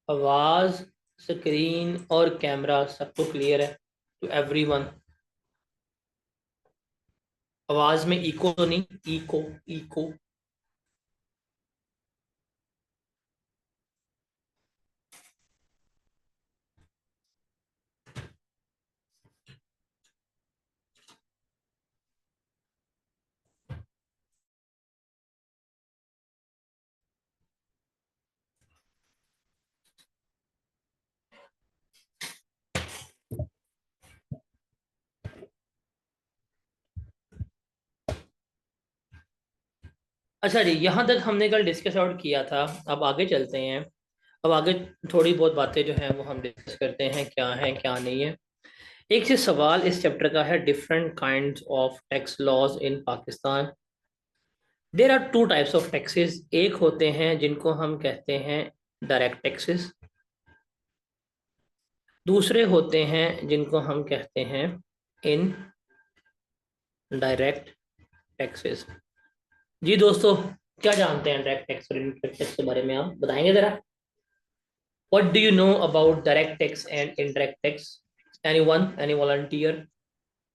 आवाज, स्क्रीन और कैमरा सबको क्लियर है टू एवरीवन? आवाज में इको तो नहीं? Echo, echo. अच्छा जी, यहाँ तक हमने कल डिस्कस आउट किया था। अब आगे चलते हैं। अब आगे थोड़ी बहुत बातें जो हैं वो हम डिस्कस करते हैं, क्या है क्या नहीं है। एक से सवाल इस चैप्टर का है, different kinds of tax laws in Pakistan. There are two types of taxes. एक होते हैं जिनको हम कहते हैं डायरेक्ट टैक्सेस, दूसरे होते हैं जिनको हम कहते हैं इन डायरेक्ट टैक्सेस। जी दोस्तों, क्या जानते हैं डायरेक्ट टैक्स और इनडायरेक्ट टैक्स के बारे में? आप बताएंगे जरा। What do you know about direct tax and indirect tax? Anyone, any volunteer?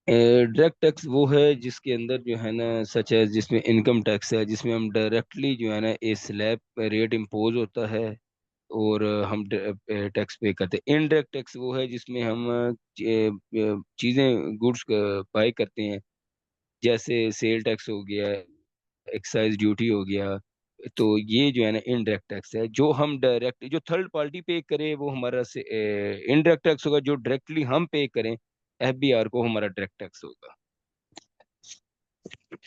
Direct tax वो है जिसके अंदर जो है ना, सच है, जिसमें इनकम टैक्स है, जिसमें हम डायरेक्टली जो है ना ए स्लैब रेट इम्पोज होता है और हम टैक्स पे करते हैं। इनडायरेक्ट टैक्स वो है जिसमें हम चीज़ें गुड्स बाय करते हैं, जैसे सेल टैक्स हो गया, एक्साइज ड्यूटी हो गया। तो ये जो है ना इनडायरेक्ट टैक्स है। जो हम डायरेक्ट, जो थर्ड पार्टी पे करे वो हमारा से इनडायरेक्ट टैक्स होगा। जो डायरेक्टली हम पे करें एफबीआर को, हमारा डायरेक्ट टैक्स होगा।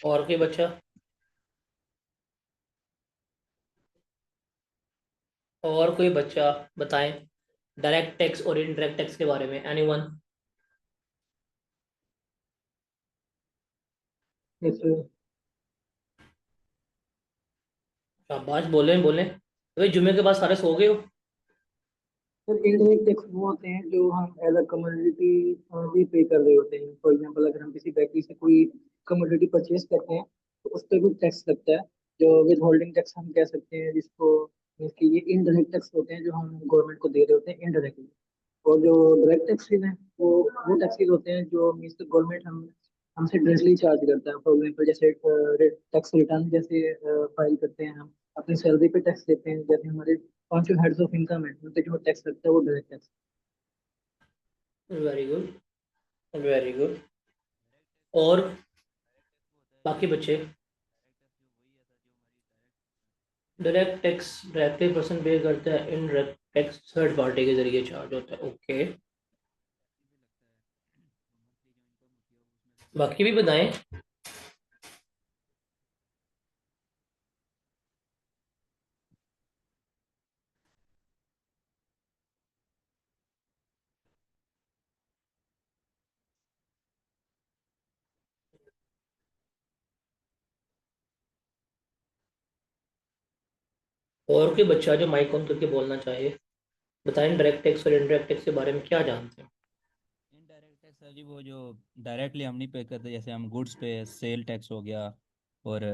और कोई बच्चा? और कोई बच्चा बताएं डायरेक्ट टैक्स और इनडायरेक्ट टैक्स के बारे में। एनीवन? जैसे शाबाश, बोले बोले। भाई जुम्मे के बाद सारे सो गए हो? सर इनडायरेक्ट टैक्स वो होते हैं जो हम एज अ कमोडिटी भी पे कर रहे होते हैं। फॉर एग्जांपल, अगर हम किसी व्यक्ति से कोई कमोडिटी परचेज करते हैं तो उस पर भी टैक्स लगता है, जो विद होल्डिंग टैक्स हम कह सकते हैं, जिसको मीन्स कि ये इनडायरेक्ट टैक्स होते हैं जो हम गवर्नमेंट को दे रहे होते हैं इनडायरेक्टली। और जो डायरेक्ट टैक्सेस हैं वो टैक्सेस होते हैं जो मीन्स गवर्नमेंट हम हमसे डायरेक्टली चार्ज करता है। फॉर एग्जाम्पल, जैसे टैक्स रिटर्न जैसे फाइल करते हैं हम, अपनी सैलरी पे टैक्स देते हैं, जैसे हमारे पांचों हेड्स ऑफ इनकम है उन पे जो टैक्स लगता है वो direct tax. Very good, very good. और बाकी बच्चे? डायरेक्ट टैक्स डायरेक्टली पर्सन पे करता है, इनडायरेक्ट टैक्स थर्ड पार्टी के जरिए चार्ज होता है। ओके, बाकी भी बताएं। और कोई बच्चा जो माइक ऑन करके बोलना चाहे, बताएं डायरेक्ट टैक्स और इनडायरेक्ट टैक्स के बारे में क्या जानते हैं। इनडायरेक्ट टैक्स है जी वो जो डायरेक्टली हम नहीं पे करते, जैसे हम गुड्स पे सेल टैक्स हो गया और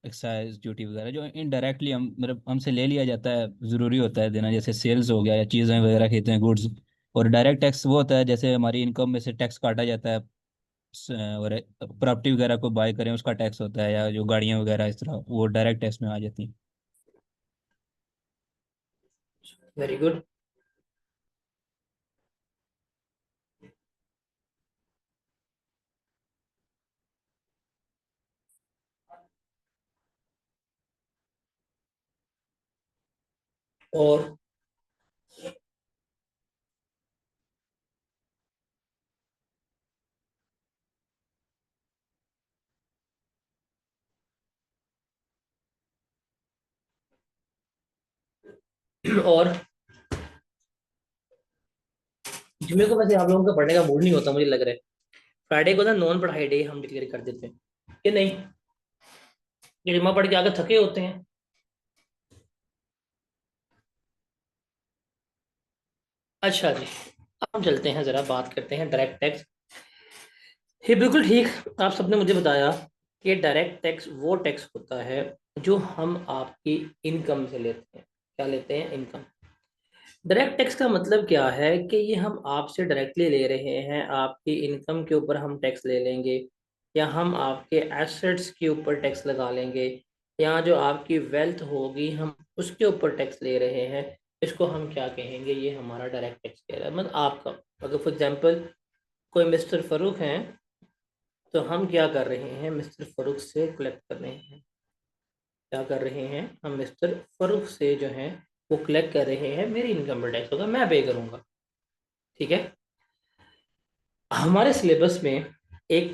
एक्साइज ड्यूटी वगैरह जो इनडायरेक्टली हम मतलब हमसे ले लिया जाता है, ज़रूरी होता है देना, जैसे सेल्स हो गया या चीज़ें वगैरह खरीदते हैं गुड्स। और डायरेक्ट टैक्स वो होता है जैसे हमारी इनकम में से टैक्स काटा जाता है, और प्रॉपर्टी वगैरह को बाय करें उसका टैक्स होता है, या जो गाड़ियाँ वगैरह इस तरह वो डायरेक्ट टैक्स में आ जाती हैं। Very good. और और जुम्मे को वैसे आप लोगों का पढ़ने का मूड नहीं होता मुझे लग रहा है। फ्राइडे को ना नॉन पढ़ाई डे हम डिक्लेयर कर देते हैं कि नहीं? ये जुम्मा पढ़ के आगे थके होते हैं। अच्छा जी, अब हम चलते हैं, जरा बात करते हैं डायरेक्ट टैक्स। ये बिल्कुल ठीक आप सबने मुझे बताया कि डायरेक्ट टैक्स वो टैक्स होता है जो हम आपकी इनकम से लेते हैं। क्या लेते हैं? इनकम। डायरेक्ट टैक्स का मतलब क्या है कि ये हम आपसे डायरेक्टली ले रहे हैं, आपकी इनकम के ऊपर हम टैक्स ले लेंगे, या हम आपके एसेट्स के ऊपर टैक्स लगा लेंगे, या जो आपकी वेल्थ होगी हम उसके ऊपर टैक्स ले रहे हैं। इसको हम क्या कहेंगे, ये हमारा डायरेक्ट टैक्स कह रहा है। मतलब आपका, अगर फॉर एग्जांपल कोई मिस्टर फ़ारूक हैं, तो हम क्या कर रहे हैं, मिस्टर फ़ारूक से कलेक्ट कर रहे हैं। क्या कर रहे हैं, हम मिस्टर फ़ारूक से जो है वो कलेक्ट कर रहे हैं, मेरी इनकम पर टैक्स होगा, मैं पे करूँगा। ठीक है। हमारे सिलेबस में एक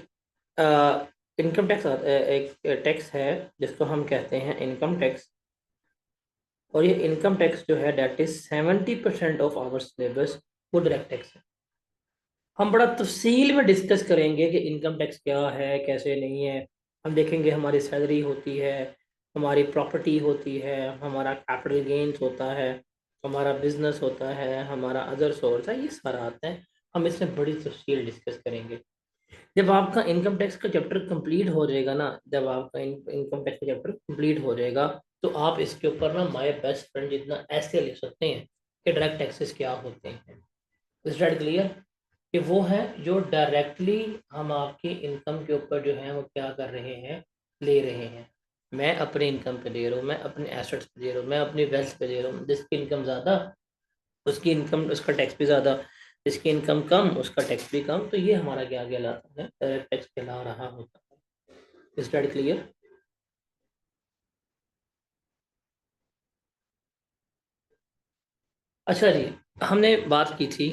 इनकम टैक्स, एक टैक्स है जिसको हम कहते हैं इनकम टैक्स। और ये इनकम टैक्स जो है that is 70% of our syllabus, वो डायरेक्ट टैक्स है। हम बड़ा तफसील में डिस्कस करेंगे कि इनकम टैक्स क्या है, कैसे नहीं है। हम देखेंगे हमारी सैलरी होती है, हमारी प्रॉपर्टी होती है, हमारा कैपिटल गेन्स होता है, हमारा बिजनेस होता है, हमारा अदर सोर्स है, ये सारा आता है। हम इसमें बड़ी तफसील डिस्कस करेंगे। जब आपका इनकम टैक्स का चैप्टर कंप्लीट हो जाएगा ना, जब आपका इनकम टैक्स का चैप्टर कंप्लीट हो जाएगा, तो आप इसके ऊपर ना माय बेस्ट फ्रेंड जितना ऐसे लिख सकते हैं कि डायरेक्ट टैक्सेस क्या होते हैं। Is that clear? कि वो है जो डायरेक्टली हम आपकी इनकम के ऊपर जो है वो क्या कर रहे हैं, ले रहे हैं। मैं अपनी इनकम पे दे रहा हूँ, मैं अपने एसेट्स पे दे रहा हूँ, मैं अपनी वेल्थ पे दे रहा हूँ। जिसकी इनकम ज़्यादा उसकी इनकम, उसका टैक्स भी ज़्यादा, जिसकी इनकम कम उसका टैक्स भी कम। तो ये हमारा क्या कहलाता है, डायरेक्ट टैक्स कहला रहा होता है। Is that clear? अच्छा जी, हमने बात की थी,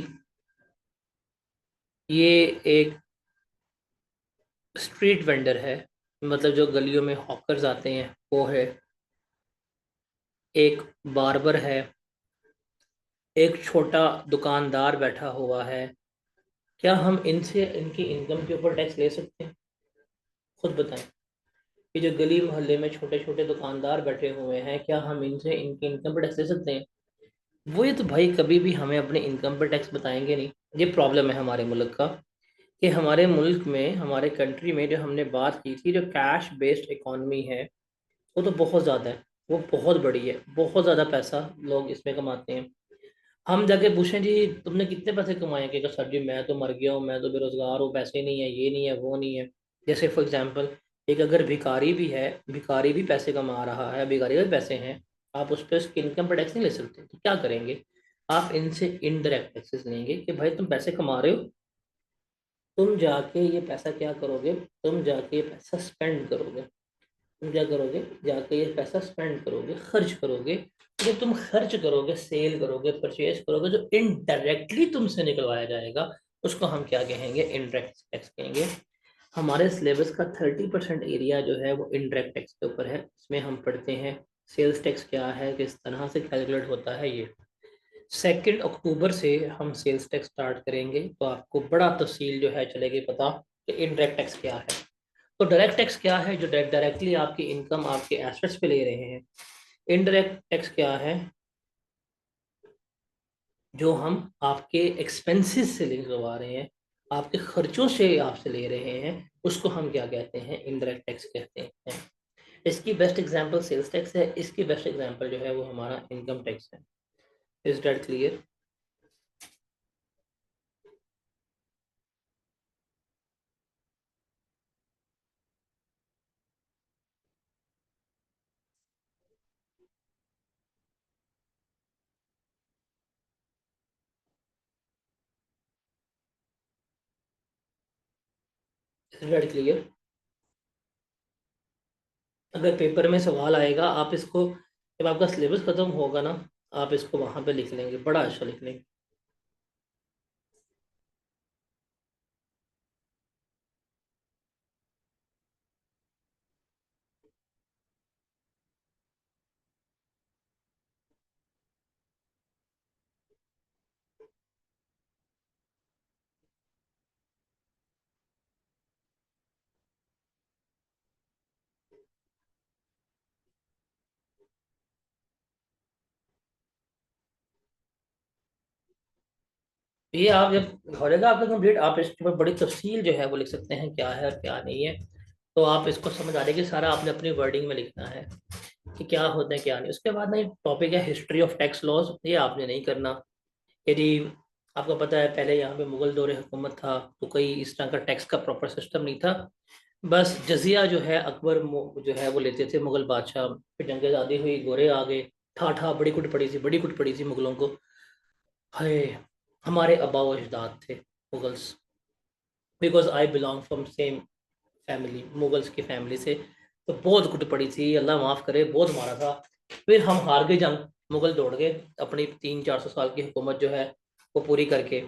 ये एक स्ट्रीट वेंडर है, मतलब जो गलियों में हॉकर्स आते हैं वो है, एक बार्बर है, एक छोटा दुकानदार बैठा हुआ है। क्या हम इनसे इनकी इनकम के ऊपर टैक्स ले सकते हैं? खुद बताएं कि जो गली मोहल्ले में छोटे छोटे दुकानदार बैठे हुए हैं, क्या हम इनसे इनकी इनकम पर टैक्स ले सकते हैं? वो ये तो भाई कभी भी हमें अपने इनकम पर टैक्स बताएंगे नहीं। ये प्रॉब्लम है हमारे मुल्क का, कि हमारे मुल्क में, हमारे कंट्री में जो हमने बात की थी, जो कैश बेस्ड इकॉनमी है, वो तो बहुत ज़्यादा है, वो बहुत बड़ी है, बहुत ज़्यादा पैसा लोग इसमें कमाते हैं। हम जाके पूछें जी तुमने कितने पैसे कमाए, कि सर जी मैं तो मर गया हूँ, मैं तो बेरोजगार हूँ, पैसे नहीं है, ये नहीं है, वो नहीं है। जैसे फॉर एग्जांपल, एक अगर भिखारी भी है, भिखारी भी पैसे कमा रहा है, भिखारी के पैसे हैं, आप उस पर उसकी इनकम पर टैक्स नहीं ले सकते। तो क्या करेंगे, आप इनसे इनडायरेक्ट टैक्सेस लेंगे कि भाई तुम पैसे कमा रहे हो, तुम जाके ये पैसा क्या करोगे, तुम जाके ये पैसा स्पेंड करोगे। तुम क्या करोगे, जाके ये पैसा स्पेंड करोगे, खर्च करोगे। जब तुम खर्च करोगे, सेल करोगे, परचेज करोगे, जो इनडायरेक्टली तुमसे निकलवाया जाएगा, उसको हम क्या कहेंगे, इनडायरेक्ट टैक्स कहेंगे। हमारे सिलेबस का 30% एरिया जो है वो इनडायरेक्ट टैक्स के ऊपर है। इसमें हम पढ़ते हैं सेल्स टैक्स क्या है, किस तरह से कैलकुलेट होता है। ये 2 अक्टूबर से हम सेल्स टैक्स स्टार्ट करेंगे, तो आपको बड़ा तफसील जो है चलेगी पता कि इनडायरेक्ट टैक्स क्या है। तो डायरेक्ट टैक्स क्या है, जो डायरेक्टली आपकी इनकम आपके एसेट्स पे ले रहे हैं। इनडायरेक्ट टैक्स क्या है, जो हम आपके एक्सपेंसेस से निकलवा रहे हैं, आपके खर्चों से आपसे ले रहे हैं, उसको हम क्या कहते हैं, इनडायरेक्ट टैक्स कहते हैं। इसकी बेस्ट एग्जांपल सेल्स टैक्स है, इसकी बेस्ट एग्जांपल जो है वो हमारा इनकम टैक्स है। Is that clear? Is that clear? अगर पेपर में सवाल आएगा, आप इसको जब आपका सिलेबस खत्म होगा ना, आप इसको वहां पे लिख लेंगे, बड़ा अच्छा लिख लेंगे। ये आप जब हो जाएगा आपका कंप्लीट, आप इसके ऊपर बड़ी तफसील जो है वो लिख सकते हैं, क्या है और क्या नहीं है। तो आप इसको समझ आ जाएगी, सारा आपने अपनी वर्डिंग में लिखना है। कि क्या होता है क्या नहीं। उसके बाद ना एक टॉपिक है हिस्ट्री ऑफ टैक्स लॉज, ये आपने नहीं करना। यदि आपको पता है पहले यहाँ पे मुगल दौरे हुकूमत था तो कोई इस तरह का टैक्स का प्रॉपर सिस्टम नहीं था। बस जजिया जो है अकबर जो है वो लेते थे मुगल बादशाह। फिर जंग आज़ादी हुई, गोरे आ गए, ठा ठा बड़ी कुट पड़ी थी, बड़ी कुट पड़ी थी मुगलों को। हाय, हमारे आबा व अजदाद थे Mughals, because I belong from same family, Mughals की फैमिली से। तो बहुत कुट पड़ी थी, अल्लाह माफ़ करे, बहुत मारा था। फिर हम हार गए जंग, मुगल दौड़ गए अपनी 300-400 साल की हुकूमत जो है वो पूरी करके।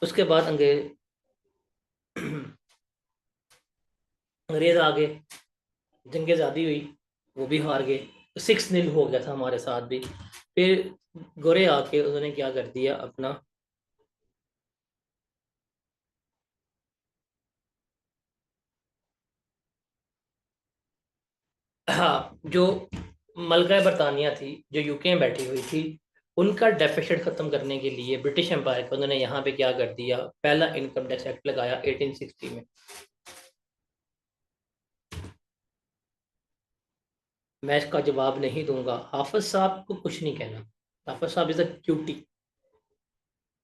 उसके बाद अंग्रेज अंग्रेज आ गए, जंग आज़ादी हुई, वो भी हार गए। 6-0 हो गया था हमारे साथ भी। फिर गोरे आके उन्होंने क्या कर दिया अपना, हाँ, जो मलका बरतानिया थी जो यूके में बैठी हुई थी, उनका डेफिसिट खत्म करने के लिए ब्रिटिश एम्पायर को उन्होंने यहाँ पे क्या कर दिया, पहला इनकम टैक्स एक्ट लगाया 1860 में। मैं इसका जवाब नहीं दूंगा, हाफिज साहब को कुछ नहीं कहना। हाफिज साहब इज अ क्यूटी।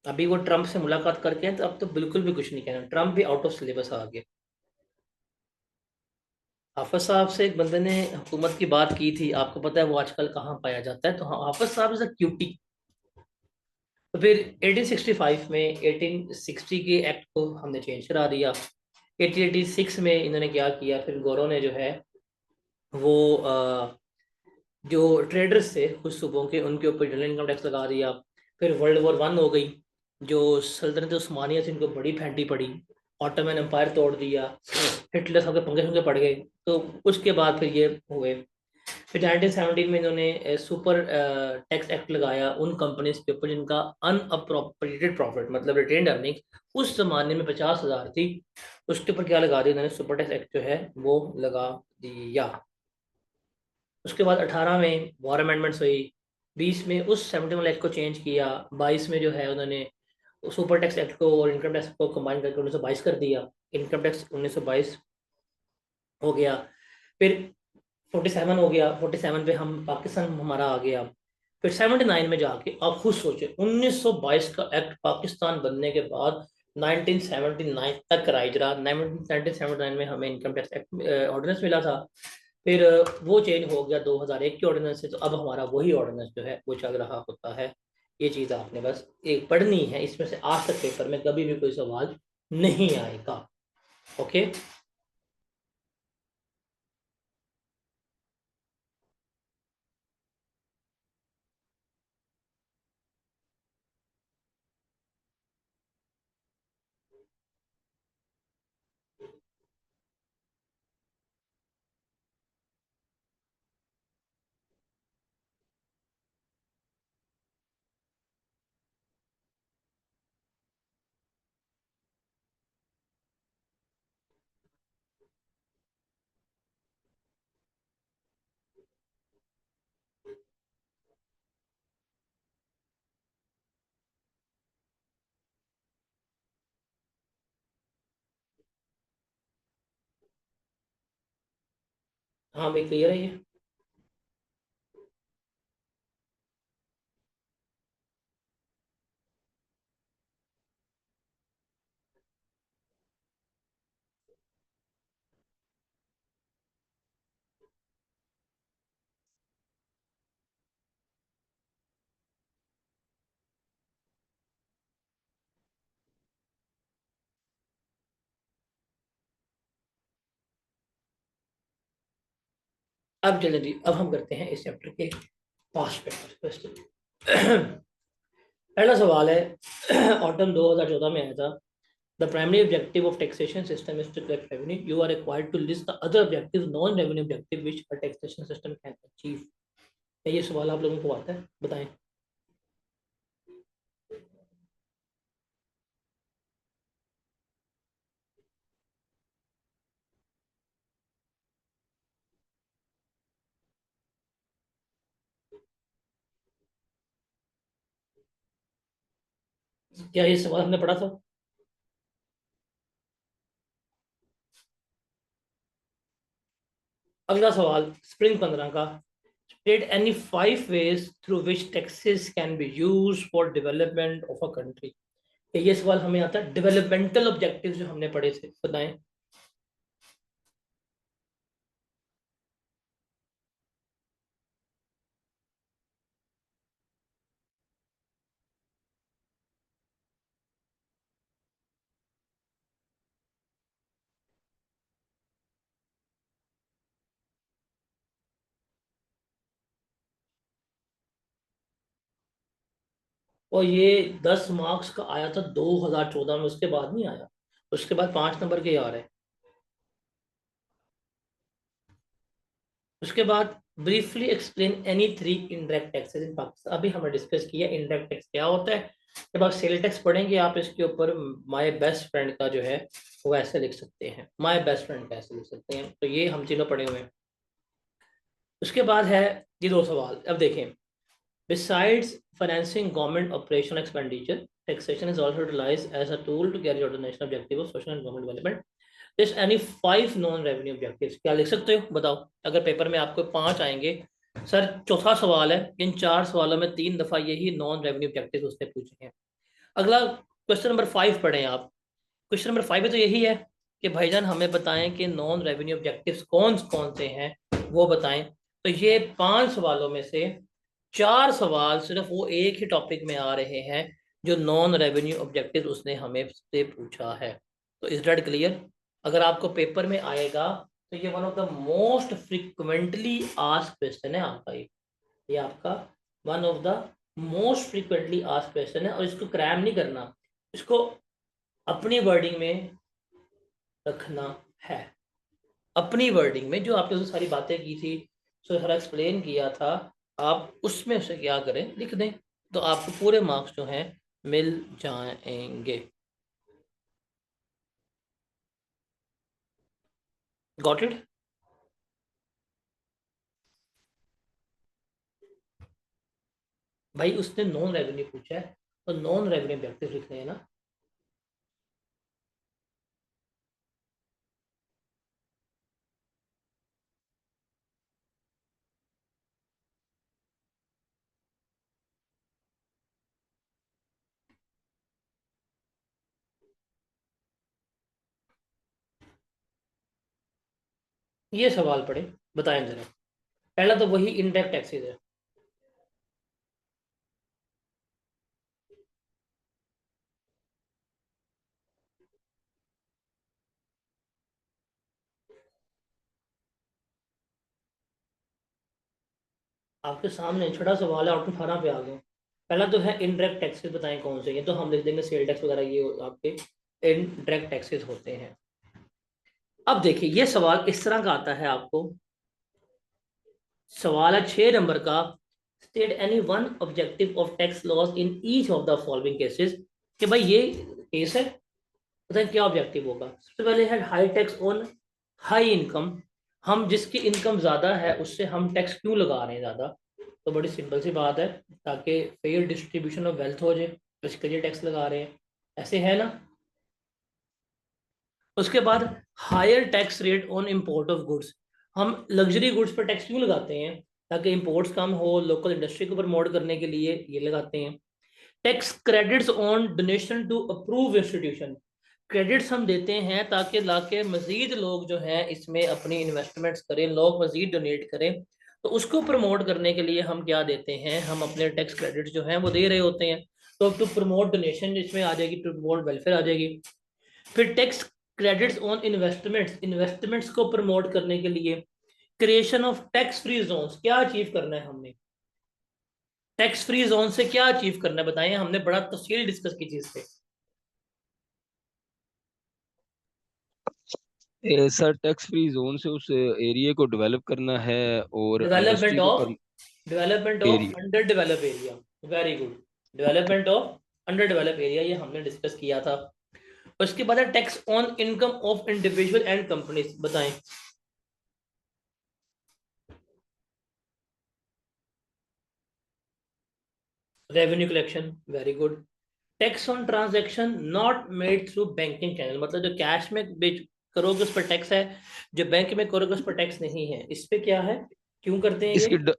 अभी वो ट्रम्प से मुलाकात करके हैं तो अब तो बिल्कुल भी कुछ नहीं कहना, ट्रम्प भी आउट ऑफ सिलेबस आ गया। हाफिज साहब से एक बंदे ने हुकूमत की बात की थी, आपको पता है वो आजकल कहाँ पाया जाता है, तो हाँ, हाफिज साहब इज अ क्यूटी। तो फिर 1865 में 1860 के एक्ट को हमने चेंज करा दिया। 1886 में इन्होंने क्या किया, फिर गौरव ने जो है वो जो ट्रेडर्स थे कुछ सूबों के, उनके ऊपर जनरल इनकम टैक्स लगा दिया। फिर वर्ल्ड वॉर 1 हो गई, जो सल्तनत उस्मानिया थी उनको बड़ी फेंटी पड़ी, ऑटोमन एम्पायर तोड़ दिया, हिटलर सबके पंगे पंगे पड़ गए। तो उसके बाद फिर ये हुए। फिर 1917 में इन्होंने सुपर टैक्स एक्ट लगाया उन कंपनीज के ऊपर जिनका अनअप्रोप्रिएटेड प्रॉफिट मतलब रिटेन्ड अर्निंग उस जमाने में 50,000 थी। उसके ऊपर क्या लगा दिया इन्होंने, सुपर टैक्स एक्ट जो है वो लगा दिया। उसके बाद 18 में वॉर अमेंडमेंट्स हुई, 20 में उस 71 एक्ट को चेंज किया, 22 में जो है उन्होंने सुपर टैक्स एक्ट को और इनकम टैक्स को कंबाइन करके 1922 कर दिया। इनकम टैक्स 1922 हो गया। फिर 47 हो गया, 47 पे हम पाकिस्तान हमारा आ गया। फिर 79 में जाके आप खुद सोचे 1922 का एक्ट पाकिस्तान बनने के बाद 1979 तक राइज रहा। 1979 में हमें इनकम टैक्स एक्ट ऑर्डिनेंस मिला था। फिर वो चेंज हो गया 2001 के ऑर्डिनेंस से, तो अब हमारा वही ऑर्डिनेंस जो है वो चल रहा होता है। ये चीज़ आपने बस एक पढ़नी है, इसमें से आज तक पेपर में कभी भी कोई सवाल नहीं आएगा। ओके। हाँ भाई, क्लियर है ये। अब चलें जी, अब हम करते हैं इस चैप्टर के पास्ट पेपर क्वेश्चन। पहला सवाल है ऑटम 2014 में आया था। The primary objective of taxation system is to collect revenue, you are required to list the other objectives non revenue objective which a taxation system can achieve. ये सवाल आप लोगों को आता है, बताएं। क्या ये सवाल हमने पढ़ा था? अगला सवाल स्प्रिंग 15 का, State any 5 ways through which taxes can be used for development of a country. ये सवाल हमें आता है, डेवलपमेंटल ऑब्जेक्टिव्स जो हमने पढ़े थे, बताएं। और ये 10 मार्क्स का आया था 2014 में, उसके बाद नहीं आया, उसके बाद 5 नंबर के आ रहे हैं। उसके बाद briefly explain any 3 indirect taxes in Pakistan. अभी हमने डिस्कस किया इनडायरेक्ट टैक्स क्या होता है। जब आप सेल टैक्स पढ़ेंगे आप इसके ऊपर माय बेस्ट फ्रेंड का जो है वो ऐसे लिख सकते हैं, माय बेस्ट फ्रेंड का ऐसे लिख सकते हैं। तो ये हम तीनों पढ़े हुए हैं। उसके बाद है ये 2 सवाल। अब देखें, besides financing government operation expenditure, taxation is also utilized as a tool to carry out the national objective of social and government development. There's any 5 non revenue objectives। क्या लिख सकते हो बताओ, अगर पेपर में आपको 5 आएंगे। सर चौथा सवाल है, इन 4 सवालों में 3 दफा यही नॉन रेवेन्यू ऑब्जेक्टिव उसने पूछे हैं। अगला क्वेश्चन नंबर 5 पढ़ें आप। क्वेश्चन नंबर 5 में तो यही है कि भाईजान हमें बताएं कि नॉन रेवेन्यू ऑब्जेक्टिव्स कौन कौन से हैं, वो बताएं। तो ये 5 सवालों में से 4 सवाल सिर्फ वो एक ही टॉपिक में आ रहे हैं जो नॉन रेवेन्यू ऑब्जेक्टिव उसने हमें से पूछा है। तो इज दैट क्लियर? अगर आपको पेपर में आएगा तो ये one of the most frequently asked question है आपका। ये आपका one of the most frequently asked question है, और इसको क्रैम नहीं करना, इसको अपनी वर्डिंग में रखना है। अपनी वर्डिंग में जो आपने सारी बातें की थी, सो सारा एक्सप्लेन किया था, आप उसमें से क्या करें, लिख दें, तो आपको पूरे मार्क्स जो हैं मिल जाएंगे। Got it? भाई उसने नॉन रेवेन्यू पूछा है तो नॉन रेवेन्यू ऑब्जेक्टिव लिखने हैं ना। ये सवाल पढ़े, बताएं जरा। पहला तो वही इनडायरेक्ट टैक्सेस है। आपके सामने छोटा सवाल है, आउट ऑफ 18 पे आ गए। पहला तो है इनडायरेक्ट टैक्सेस, बताएं कौन से, ये तो हम लिख देंगे सेल टैक्स वगैरह, ये आपके इनडायरेक्ट टैक्सेस होते हैं। अब देखिए ये सवाल इस तरह का आता है आपको, सवाल है 6 नंबर का। State any one objective of tax loss in each of the following cases. कि भाई ये केस है, बताएं क्या ऑब्जेक्टिव होगा। सबसे पहले है high tax on high income. हम जिसकी इनकम ज्यादा है उससे हम टैक्स क्यों लगा रहे हैं ज्यादा? तो बड़ी सिंपल सी बात है, ताकि फेयर डिस्ट्रीब्यूशन ऑफ वेल्थ हो जाए, तो इसके लिए टैक्स लगा रहे हैं, ऐसे है ना। उसके बाद higher tax rate on import of goods. हम लग्जरी गुड्स पर टैक्स क्यों लगाते हैं? ताकि इम्पोर्ट्स कम हो, लोकल इंडस्ट्री को प्रमोट करने के लिए ये लगाते हैं। Tax credits on donation to approve institution. Credits हम देते हैं ताकि लाके मजीद लोग जो हैं इसमें अपनी इन्वेस्टमेंट्स करें, लोग मजीद डोनेट करें। तो उसको प्रमोट करने के लिए हम क्या देते हैं, हम अपने टैक्स क्रेडिट्स जो हैं वो दे रहे होते हैं। तो टू प्रमोट डोनेशन इसमें आ जाएगी, टू प्रमोट वेलफेयर आ जाएगी। फिर tax credits on investments, investments को प्रमोट करने के लिए। Creation of tax free zones, क्या अचीव करना है हमने? टैक्स फ्री जोन से क्या अचीव करना है बताएं, हमने बड़ा तफसील डिस्कस की चीज पे। सर टैक्स फ्री जोन से उस एरिया को डेवलप करना है और डेवलपमेंट इंडस्ट्री को of development of area. Under develop area, very good. Development of under develop area, ये हमने डिस्कस किया था। उसके बाद है tax on income of individual and companies, बताएं। Revenue collection, very good. Tax on transaction not made through banking channel, मतलब जो कैश में बेच करोगे उस पर टैक्स है, जो बैंक में करोगे उस पर टैक्स नहीं है। इस पे क्या है, क्यों करते हैं इसकी ये?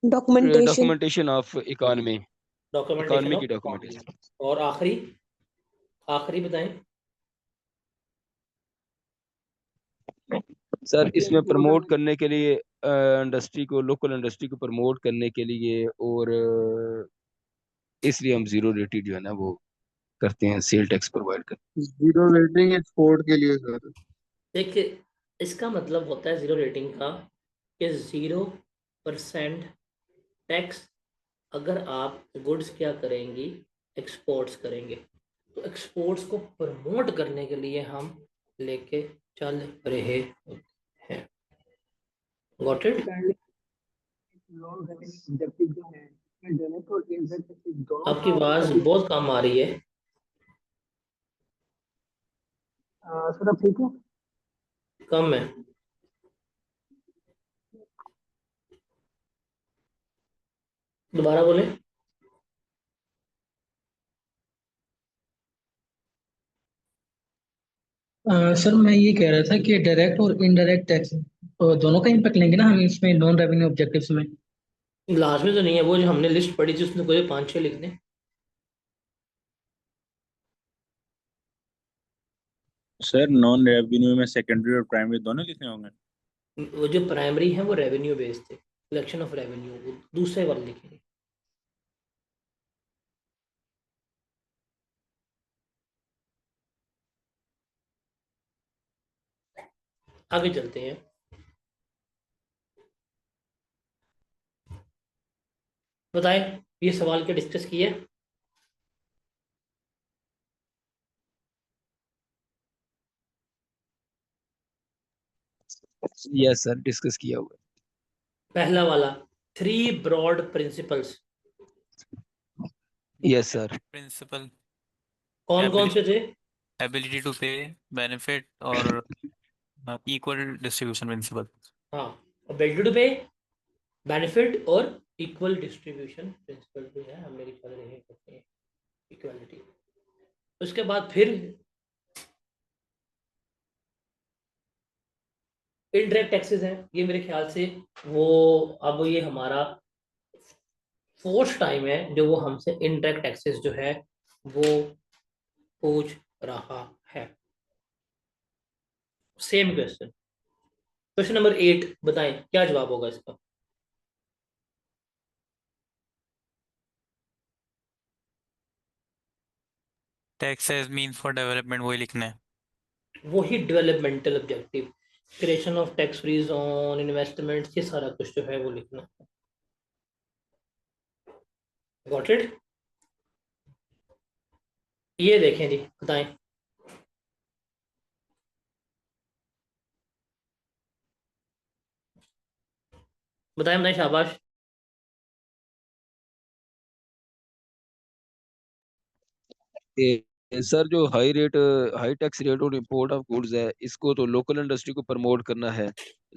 Documentation. Documentation of economy, documentation economy of. की डॉक्यूमेंटेशन। और आखिरी, आखिरी बताएं। सर इसमें प्रमोट करने के लिए इंडस्ट्री को, लोकल इंडस्ट्री को प्रमोट करने के लिए, और इसलिए हम जीरो रेटेड जो है ना वो करते हैं, सेल टैक्स प्रोवाइड करते जीरो रेटिंग एक्सपोर्ट के लिए सर। देखिए, इसका मतलब होता है जीरो रेटिंग का कि 0% टैक्स अगर आप गुड्स क्या करेंगी, एक्सपोर्ट्स करेंगे। तो एक्सपोर्ट्स को प्रमोट करने के लिए हम लेके चल रहे हैं। Got it? Non revenue objective जो है डायरेक्ट और इनडायरेक्ट टैक्सेस दोनों आपकी का आवाज बहुत कम आ रही है। सर अब ठीक है? कम है। दोबारा बोले। सर मैं ये कह रहा था कि डायरेक्ट और इनडायरेक्ट टैक्स दोनों का इम्पैक्ट लेंगे ना हम इसमें नॉन रेवेन्यू ऑब्जेक्टिव्स में। लास्ट में तो नहीं है, वो जो हमने लिस्ट पढ़ी थी उसमें कोई 5-6 लिख दें। सर नॉन रेवेन्यू में सेकेंडरी और प्राइमरी दोनों लिखने होंगे। वो जो प्राइमरी है वो रेवेन्यू बेस्ड थे, कलेक्शन ऑफ रेवेन्यू, वो दूसरे वाले लिखेंगे। आगे चलते हैं। बताएं, ये सवाल क्या डिस्कस किए? हैं। यस सर, डिस्कस किया हुआ पहला वाला, 3 ब्रॉड प्रिंसिपल्स। है। Yes sir. प्रिंसिपल कौन कौन से थे? एबिलिटी टू पे, बेनिफिट और इक्वल डिस्ट्रीब्यूशन प्रिंसिपल। हाँ, एबिलिटी टू पे, बेनिफिट और इक्वल डिस्ट्रीब्यूशन प्रिंसिपल जो है हम लेके चल रहे हैं, इक्वालिटी। उसके बाद फिर इनडायरेक्ट टैक्सेस हैं, ये मेरे ख्याल से वो अब ये हमारा फोर्थ टाइम है जो वो हमसे इनडायरेक्ट टैक्सेस जो है वो पूछ रहा है। सेम क्वेश्चन, क्वेश्चन नंबर 8, बताएं क्या जवाब होगा इसका? Tax as mean for development, वही लिखना है। वही developmental objective, creation of tax free zone, investment, ये सारा कुछ जो है वो लिखना है। Got it? ये देखें जी, बताएं। बताएं बताएं, शाबाश। सर जो हाई टैक्स रेट और इंपोर्ट ऑफ गुड्स है, इसको तो लोकल इंडस्ट्री को प्रमोट करना है।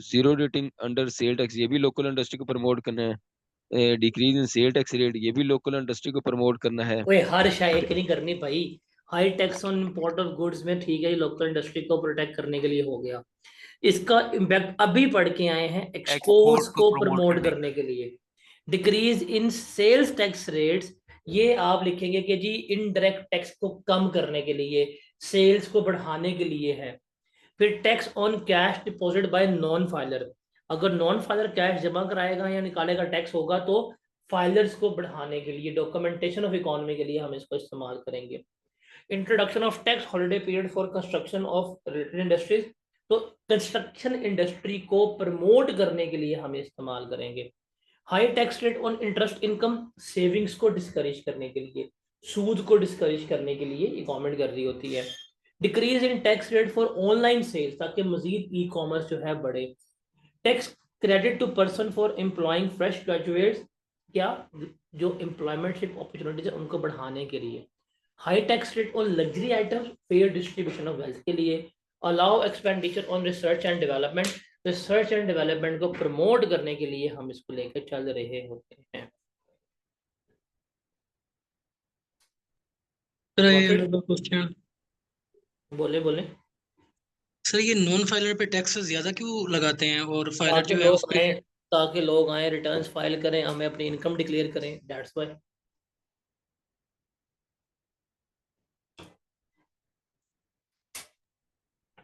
Zero rating under sale tax, ये भी लोकल इंडस्ट्री को प्रमोट करना है। डिक्रीज इन सेल टैक्स रेट, ये भी लोकल इंडस्ट्री को प्रमोट करना है। ओए, हर शायद एक नहीं करनी भाई। High tax on import of goods में ठीक है, लोकल इंडस्ट्री को प्रोटेक्ट करने के लिए हो गया। इसका इम्पैक्ट अभी पढ़ के आए हैं, एक्सपोर्ट्स एक्सपोर्ट को को प्रमोट प्रमोट करने करने के लिए। Decrease in sales tax rates, ये आप लिखेंगे कि जी इनडायरेक्ट टैक्स को कम करने के लिए, सेल्स को बढ़ाने के लिए है। फिर tax on cash deposit bye non filer, अगर नॉन फाइलर कैश जमा कराएगा या निकालेगा टैक्स होगा तो फाइलर्स को बढ़ाने के लिए, डॉक्यूमेंटेशन ऑफ इकोनॉमी के लिए हम इसको इस्तेमाल करेंगे। Introduction of tax holiday period for construction of related industries, तो कंस्ट्रक्शन इंडस्ट्री को प्रमोट करने के लिए हम इस्तेमाल करेंगे। High tax rate on interest income, savings को डिस्करेज करने के लिए, सूद को डिस्करेज करने के लिए ये गवर्नमेंट कर रही होती है। Decrease in tax rate for online sales, ताकि मजीद ई कॉमर्स जो है बढ़े। Tax credit to person for employing fresh graduates, क्या जो एम्प्लॉयमेंटशिप अपॉर्चुनिटीज है उनको बढ़ाने के लिए। High tax rate on luxury items, fair distribution of wealth के लिए। Allow expenditure on research and development, research and development को प्रमोट करने के लिए हम इसको लेकर चल रहे होते हैं। क्वेश्चन, बोले बोले। सर ये नॉन फाइलर पे टैक्स ज्यादा क्यों लगाते हैं और फाइलर ताकि जो है लोग उस पे? आए, ताकि लोग आए, रिटर्न्स फाइल करें, हमें अपनी इनकम डिक्लेयर करें, दैट्स व्हाई।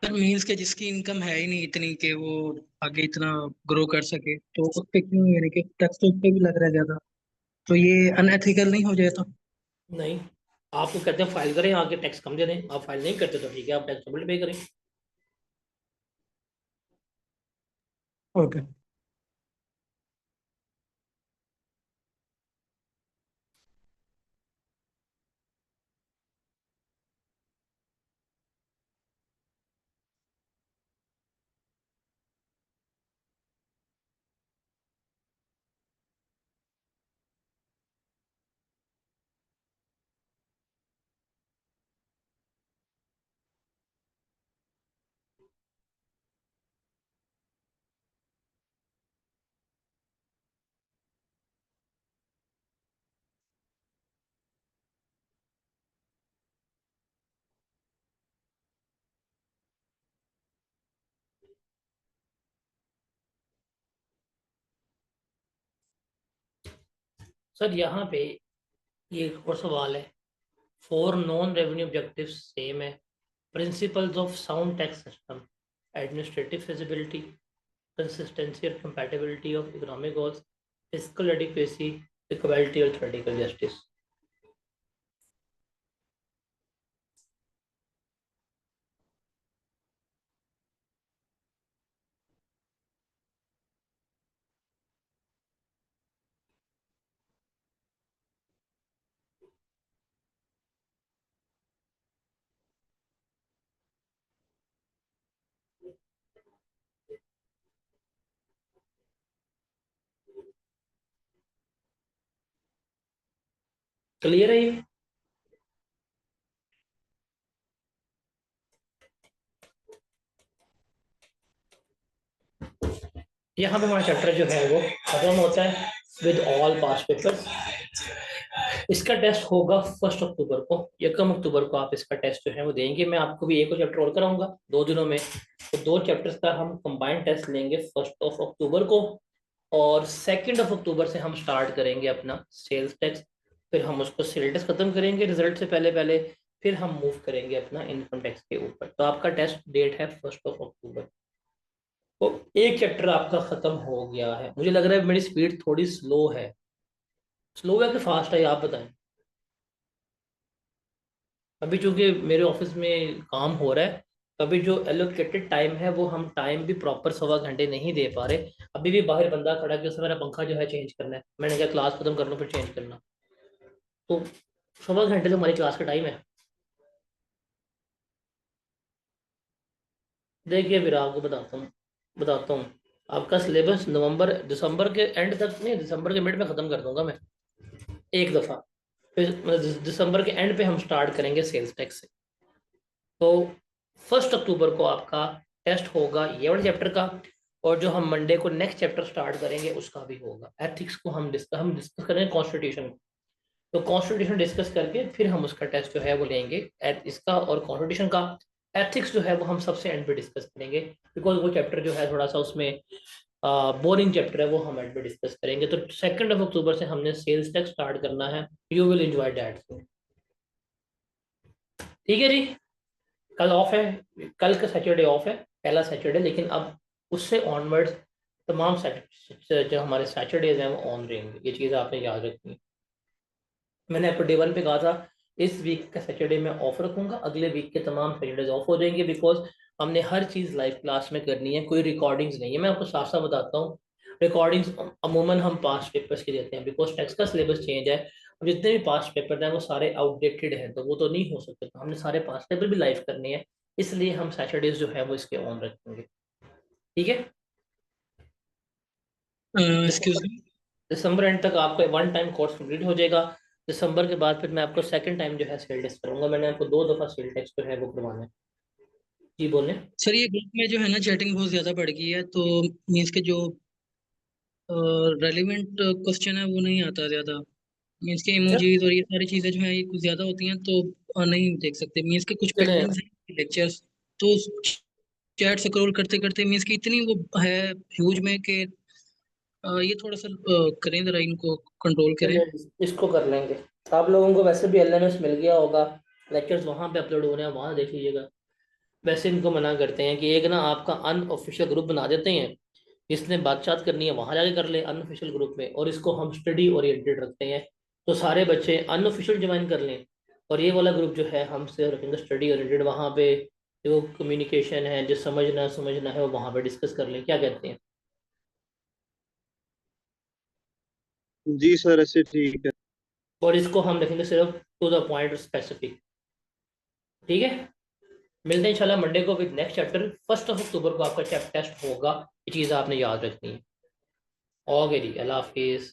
सर मीन्स के जिसकी इनकम है ही नहीं इतनी कि वो आगे इतना ग्रो कर सके, तो उस पे क्यों, यानी कि टैक्स तो उस पे भी लग रहा है ज्यादा, तो ये अनएथिकल नहीं हो जाता? नहीं, आपको कहते हैं फाइल करें, आगे टैक्स कम दे दें, आप फाइल नहीं करते तो ठीक है, आप टैक्स डबल पे करें। ओके। सर यहाँ पे ये एक और सवाल है, 4 नॉन रेवेन्यू ऑब्जेक्टिव्स सेम है, principles of sound tax system, administrative feasibility, consistency और compatibility of economic goals, fiscal adequacy, equality और थ्योरेटिकल जस्टिस। क्लियर है ये? यहाँ पे हमारा चैप्टर जो है वो खत्म होता है विद ऑल पास पेपर्स। इसका टेस्ट होगा 1 अक्टूबर को, 1 अक्टूबर को आप इसका टेस्ट जो है वो देंगे। मैं आपको भी एक और चैप्टर और कराऊंगा 2 दिनों में, तो 2 चैप्टर्स का हम कंबाइंड टेस्ट लेंगे 1 अक्टूबर को, और 2 अक्टूबर से हम स्टार्ट करेंगे अपना सेल्स टैक्स। फिर हम उसको सेल टैक्स खत्म करेंगे रिजल्ट से पहले पहले, फिर हम मूव करेंगे अपना इनकम टैक्स के ऊपर। तो आपका टेस्ट डेट है 1 अक्टूबर। तो एक चैप्टर आपका खत्म हो गया है। मुझे लग रहा है मेरी स्पीड थोड़ी स्लो है, स्लो है कि फास्ट है, आप बताएं। अभी चूंकि मेरे ऑफिस में काम हो रहा है, अभी जो एलोकेटेड टाइम है वो हम टाइम भी प्रॉपर 1.25 घंटे नहीं दे पा रहे। अभी भी बाहर बंदा खड़ा है कि उससे मेरा पंखा जो है चेंज करना है, मैंने कहा क्लास खत्म कर लो फिर चेंज करना। तो 1.25 घंटे तो हमारी क्लास का टाइम है। देखिए फिर आपको बताता हूँ आपका सिलेबस नवंबर दिसंबर के एंड तक नहीं, दिसंबर के मिड में ख़त्म कर दूंगा मैं एक दफ़ा। फिर मतलब दिसंबर के एंड पे हम स्टार्ट करेंगे सेल्स टैक्स से। तो 1 अक्टूबर को आपका टेस्ट होगा ये वाले चैप्टर का, और जो हम मंडे को नेक्स्ट चैप्टर स्टार्ट करेंगे उसका भी होगा। एथिक्स को हम डिस्कस करेंगे कॉन्स्टिट्यूशन। तो कॉन्स्टिट्यूशन डिस्कस करके फिर हम उसका टेस्ट जो है वो लेंगे इसका और कॉन्स्टिट्यूशन का। एथिक्स जो है वो हम सबसे एंड पे डिस्कस करेंगे, बिकॉज वो चैप्टर जो है थोड़ा सा उसमें बोरिंग चैप्टर है, वो हम एंड पे डिस्कस करेंगे। तो 2 अक्टूबर से हमने सेल्स टैक्स स्टार्ट करना है। You will enjoy that. ठीक है जी, कल ऑफ है, कल का सैटरडे ऑफ है, पहला सैटरडे, लेकिन अब उससे ऑनवर्ड्स तमाम जो हमारे सैटरडेज हैं वो ऑन रहेंगे। ये चीज़ आपने याद रखनी है। मैंने आपको डे 1 पे कहा था इस वीक का सैटरडे मैं ऑफ रखूंगा, अगले वीक के तमाम सैटरडेज ऑफ हो जाएंगे, बिकॉज हमने हर चीज़ लाइव क्लास में करनी है, कोई रिकॉर्डिंग्स नहीं है। मैं आपको साफ साफ बताता हूँ, रिकॉर्डिंग्स अमूमन हम पास्ट पेपर्स की देते हैं, बिकॉज टेक्स्ट का सिलेबस चेंज है। अब जितने भी पास्ट पेपर हैं वो सारे आउटडेटेड हैं, तो वो तो नहीं हो सकते, तो हमने सारे पास्ट पेपर भी लाइव करने हैं, इसलिए हम सैटरडेज जो है वो इसके ऑन रखेंगे। ठीक है, excuse December me. December and तक आपका 1 टाइम कोर्स कंप्लीट हो जाएगा। दिसंबर के बाद फिर मैं आपको सेकंड टाइम जो है सेल टेस्ट करूंगा। मैंने आपको 2 दफ़ा सेल टेस्ट जो है वो करवाना है। जी बोलें। सर ये ग्रुप में जो है ना चैटिंग बहुत ज्यादा बढ़ गई है, तो मीन्स के जो रेलिवेंट क्वेश्चन है वो नहीं आता ज्यादा। मीन्स के अच्छा, इमोजीज और ये सारी चीजें जो है ये कुछ ज्यादा होती हैं, तो नहीं देख सकते। मीन्स के कुछ चले, पेंडिंग्स हैं लेक्चर्स, तो चैट स्क्रॉल करते करते मीन्स की इतनी वो है ह्यूज में कि ये थोड़ा सा करें जरा, इनको कंट्रोल करें। चलिए इसको कर लेंगे। आप लोगों को वैसे भी एलएमएस मिल गया होगा, लेक्चर्स वहाँ पे अपलोड हो रहे हैं, वहाँ देख लीजिएगा। वैसे इनको मना करते हैं कि एक ना आपका अनऑफिशियल ग्रुप बना देते हैं, जिसने बातचीत करनी है वहाँ जाके कर ले अनऑफिशियल ग्रुप में, और इसको हम स्टडी ओरिएंटेड रखते हैं। तो सारे बच्चे अनऑफिशियल ज्वाइन कर लें, और ये वाला ग्रुप जो है हम से रखेंगे स्टडी ओरिएंटेड। वहाँ पे जो कम्युनिकेशन है, जो समझना है वो वहाँ पे डिस्कस कर लें। क्या कहते हैं? जी सर, ऐसे ठीक है। और इसको हम रखेंगे सिर्फ टू द पॉइंट स्पेसिफिक। ठीक है, मिलते हैं इंशाल्लाह मंडे को विद नेक्स्ट चैप्टर। 1 अक्टूबर को आपका चैप्टर टेस्ट होगा, ये चीज़ आपने याद रखनी है। ओके जी, अल्लाह हाफिज़।